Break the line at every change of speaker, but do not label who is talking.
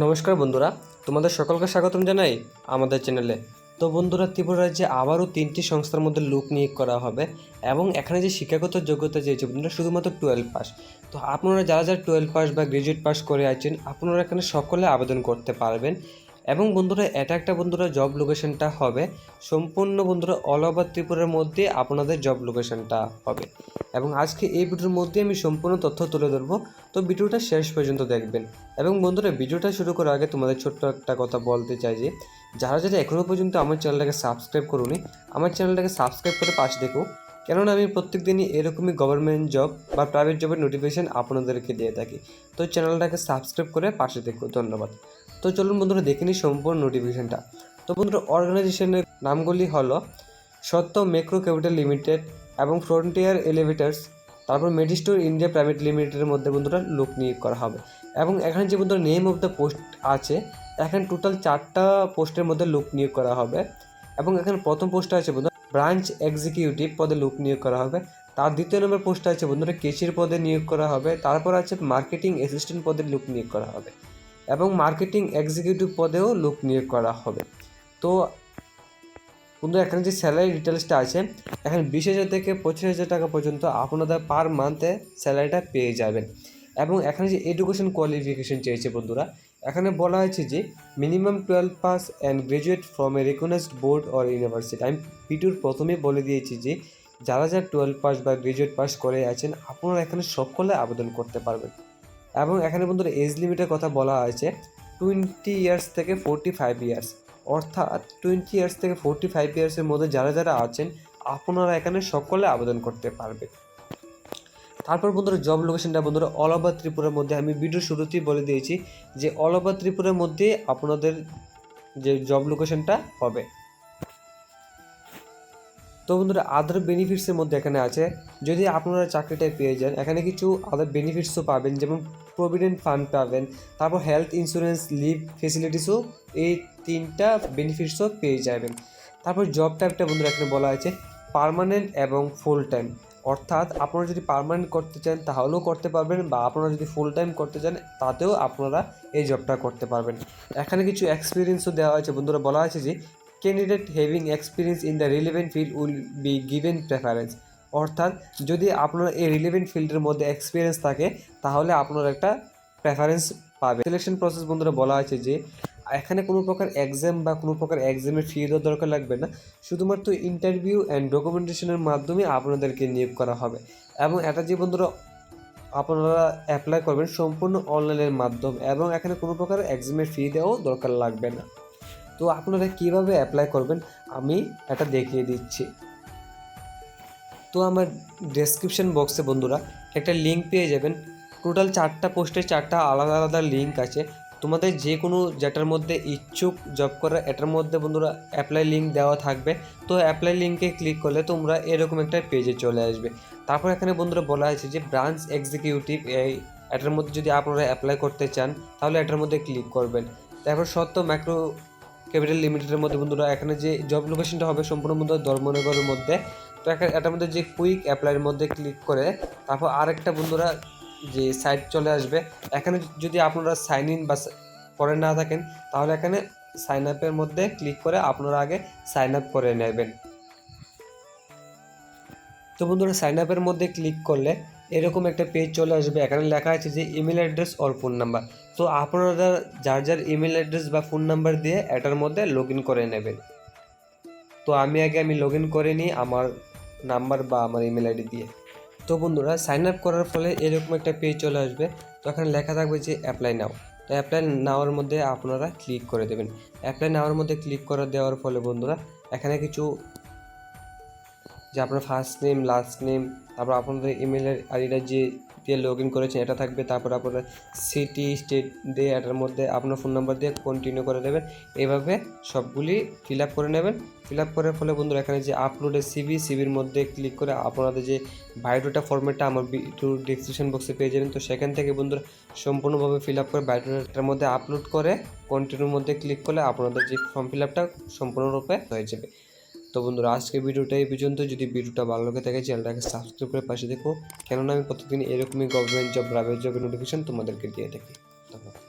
নমস্কার বন্ধুরা, তোমাদের সকলকে স্বাগতম জানাই আমাদের চ্যানেলে। তো বন্ধুরা, ত্রিপুরা রাজ্যে আবারও 3টি সংস্থার মধ্যে লোক নিয়োগ করা হবে এবং এখানে যে শিক্ষাগত যোগ্যতা চেয়েছে বন্ধুরা শুধুমাত্র 12 পাস। তো আপনারা যারা যারা 12 পাস বা গ্রাজুয়েট পাস করে আছেন আপনারা এখানে সকলে আবেদন করতে পারবেন। এবং বন্ধুরা এটা একটা বন্ধুরা জব লোকেশনটা হবে সম্পূর্ণ বন্ধুরা অল ওভার ত্রিপুরার মধ্যে আপনাদের জব লোকেশনটা হবে। এবং আজকে এই ভিডিওর মধ্যে আমি সম্পূর্ণ তথ্য তুলে ধরবো, তো ভিডিওটা শেষ পর্যন্ত দেখবেন। এবং বন্ধুরা ভিডিওটা শুরু করার আগে তোমাদের ছোট্ট একটা কথা বলতে চাই যে যারা যারা এখনও পর্যন্ত আমার চ্যানেলটাকে সাবস্ক্রাইব করুনি আমার চ্যানেলটাকে সাবস্ক্রাইব করে পাশে দেখো, কেননা আমি প্রত্যেক দিনই এরকমই গভর্নমেন্ট জব বা প্রাইভেট জবের নোটিফিকেশান আপনাদেরকে দিয়ে থাকি। তো চ্যানেলটাকে সাবস্ক্রাইব করে পাশে দেখো, ধন্যবাদ। তো চলুন বন্ধুরা দেখে নিই সম্পূর্ণ নোটিফিকেশানটা। তো বন্ধুরা অর্গানাইজেশনের নামগুলি হলো সত্য ম্যাক্রো ক্যাপিটাল লিমিটেড এবং ফ্রন্টিয়ার এলিভেটার্স, তারপর মেডিস্টোর ইন্ডিয়া প্রাইভেট লিমিটেডের মধ্যে বন্ধুরা লোক নিয়োগ করা হবে। এবং এখানে যে বন্ধুরা নেম অফ দ্য পোস্ট আছে, এখানে টোটাল 4টা পোস্টের মধ্যে লোক নিয়োগ করা হবে। এবং এখানে প্রথম পোস্টটা আছে বন্ধুরা ব্রাঞ্চ এক্সিকিউটিভ পদে লোক নিয়োগ করা হবে। তার দ্বিতীয় নম্বর পোস্টটা আছে বন্ধুরা কেশির পদে নিয়োগ করা হবে। তারপর আছে মার্কেটিং অ্যাসিস্ট্যান্ট পদে লোক নিয়োগ করা হবে এবং মার্কেটিং এক্সিকিউটিভ পদেও লোক নিয়োগ করা হবে। তো বন্ধু এখানে যে স্যালারি ডিটেলসটা আছে, এখানে 20,000 থেকে 25,000 টাকা পর্যন্ত আপনাদের পার মান্থে স্যালারিটা পেয়ে যাবেন। এবং এখানে যে এডুকেশন কোয়ালিফিকেশন চেয়েছে বন্ধুরা, এখানে বলা হয়েছে যে minimum 12 pass and graduate from a recognized board or university. আমি ভিডিওর প্রথমেই বলে দিয়েছি যে যারা যারা 12 পাস বা গ্রাজুয়েট পাস করে আছেন আপনারা এখানে সকলে আবেদন করতে পারবেন। এবং এখানে বন্ধুরা এজ লিমিটের কথা বলা হয়েছে 20 ইয়ার্স থেকে 45 ইয়ার্স, অর্থাৎ 20 ইয়ার্স থেকে 45 ইয়ার্সের মধ্যে যারা যারা আছেন আপনারা এখানে সকলে আবেদন করতে পারবেন। তারপর বন্ধুরা জব লোকেশনটা বন্ধুরা অল ওভার ত্রিপুরার মধ্যে, আমি ভিডিওর শুরুতেই বলে দিয়েছি যে অল ওভার ত্রিপুরার মধ্যে আপনাদের যে জব লোকেশনটা হবে। তো বন্ধুরা আদার বেনিফিটসের মধ্যে এখানে আছে, যদি আপনারা চাকরিটা পেয়ে যান এখানে কিছু আদার বেনিফিটসও পাবেন, যেমন প্রভিডেন্ট ফান্ড পাবেন, তারপর হেলথ ইন্স্যুরেন্স, লিভ ফেসিলিটিসও, এই 3টা বেনিফিটসও পেয়ে যাবেন। তারপর জব টাইপটা বন্ধুরা এখানে বলা আছে পার্মানেন্ট এবং ফুল টাইম, অর্থাৎ আপনারা যদি পার্মানেন্ট করতে চান তাহলেও করতে পারবেন, বা আপনারা যদি ফুল টাইম করতে চান তাতেও আপনারা এই জবটা করতে পারবেন। এখানে কিছু এক্সপিরিয়েন্সও দেওয়া আছে বন্ধুরা, বলা আছে যে candidate having experience in the relevant field will be given preference, অর্থাৎ যদি আপনার এই রিলেভেন্ট ফিল্ডের মধ্যে এক্সপিরিয়েন্স থাকে তাহলে আপনার একটা প্রেফারেন্স পাবে। সিলেকশন প্রসেস বন্ধুরা বলা আছে যে এখানে কোনো প্রকার এক্সাম বা কোনো প্রকার এক্সামের ফি দেওয়ার দরকার লাগবে না, শুধুমাত্র ইন্টারভিউ অ্যান্ড ডকুমেন্টেশনের মাধ্যমে আপনাদেরকে নিয়োগ করা হবে। এবং এটা যে বন্ধুরা আপনারা অ্যাপ্লাই করবেন সম্পূর্ণ অনলাইনের মাধ্যমে, এবং এখানে কোনো প্রকার এক্সামের ফি দেওয়াও দরকার লাগবে না। তো আপনারা কীভাবে অ্যাপ্লাই করবেন আমি এটা দেখিয়ে দিচ্ছি। তো আমার ডেসক্রিপশন বক্সে বন্ধুরা একটা লিঙ্ক পেয়ে যাবেন, টোটাল 4টা পোস্টের 4টা আলাদা আলাদা লিঙ্ক আছে। তোমাদের যে কোনো যেটার মধ্যে ইচ্ছুক জব করার এটার মধ্যে বন্ধুরা অ্যাপ্লাই লিঙ্ক দেওয়া থাকবে। তো অ্যাপ্লাই লিঙ্কে ক্লিক করলে তোমরা এরকম একটা পেজে চলে আসবে। তারপর এখানে বন্ধুরা বলা আছে যে ব্রাঞ্চ এক্সিকিউটিভ, এটার মধ্যে যদি আপনারা অ্যাপ্লাই করতে চান তাহলে এটার মধ্যে ক্লিক করবেন। তারপর সত্য ম্যাক্রো ক্যাপিটাল লিমিটেডের মধ্যে বন্ধুরা এখানে যে জব লোকেশনটা হবে সম্পূর্ণ বন্ধুরা ধর্মনগরের মধ্যে। তো এটার মধ্যে যে কুইক অ্যাপ্লাইয়ের মধ্যে ক্লিক করে তারপর আরেকটা বন্ধুরা যে সাইট চলে আসবে, এখানে যদি আপনারা সাইন ইন বা করে না থাকেন তাহলে এখানে সাইন আপের মধ্যে ক্লিক করে আপনারা আগে সাইন আপ করে নেবেন। তো বন্ধুরা সাইন আপের মধ্যে ক্লিক করলে এরকম একটা পেজ চলে আসবে, এখানে লেখা আছে যে email address or phone number. তো আপনারা যার যার ইমেল অ্যাড্রেস বা ফোন নাম্বার দিয়ে এটার মধ্যে লগ ইন করে নেবেন। তো আমি লগ ইন করে নিই আমার নাম্বার বা আমার ইমেল আইডি দিয়ে। তো বন্ধুরা সাইন আপ করার ফলে এরকম একটা পেজ চলে আসবে, তো এখানে লেখা থাকবে যে অ্যাপ্লাই নাও। তো অ্যাপ্লাই নাওয়ার মধ্যে আপনারা ক্লিক করে দেবেন। অ্যাপ্লাই নাওয়ার মধ্যে ক্লিক করে দেওয়ার ফলে বন্ধুরা এখানে কিছু যে আপনার ফার্স্ট নেম, লাস্ট নেম, তারপর আপনাদের ইমেলের আইডিটা যে দিয়ে লগ ইন করেছেন এটা থাকবে, তারপর আপনার সিটি, স্টেট দিয়ে এটার মধ্যে আপনার ফোন নাম্বার দিয়ে কন্টিনিউ করে দেবেন। এইভাবে সবগুলি ফিল আপ করে নেবেন। ফিল আপ করার ফলে বন্ধুরা এখানে যে আপলোডের সিভির মধ্যে ক্লিক করে আপনাদের যে বায়োডাটা ফরম্যাটটা আমার ভিডিওর ডেসক্রিপশন বক্সে পেয়ে যাবেন। তো সেখান থেকে বন্ধুরা সম্পূর্ণভাবে ফিল আপ করে বায়োডাটার মধ্যে আপলোড করে কন্টিনিউর মধ্যে ক্লিক করলে আপনাদের যে ফর্ম ফিল আপটা সম্পূর্ণরূপে হয়ে যাবে। তো বন্ধুরা আজকে ভিডিওটা এই পর্যন্ত। যদি ভিডিওটা ভালো লাগে থাকে চ্যানেলটাকে সাবস্ক্রাইব করে পাশে দেখো, কেননা আমি প্রতিদিন এরকমই গভর্নমেন্ট জব, প্রাইভেট জবের নোটিফিকেশন তোমাদেরকে দিয়ে থাকি। ধন্যবাদ।